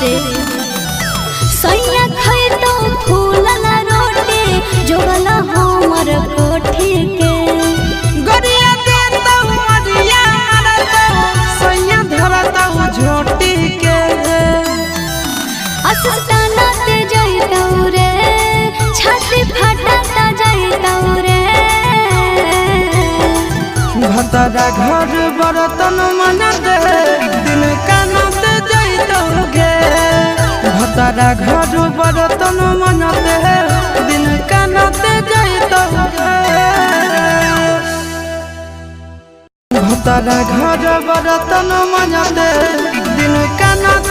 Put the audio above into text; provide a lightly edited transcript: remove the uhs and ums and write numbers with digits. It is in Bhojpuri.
रे सैया खैतो फूलला रोटी जोगला हमर कोठी के गरिया देता मरिया मारता सैया धरता झोटी के अस्ताना ते जाइतौ रे छाती फटाता जाइतौ रे भतरा घर बर्तन मन दे दिन कानत जाइतौ गे भतरा घर बर्तन मन दे दिन कानत जाइतौ गे भतरा घर बर्तन मन दे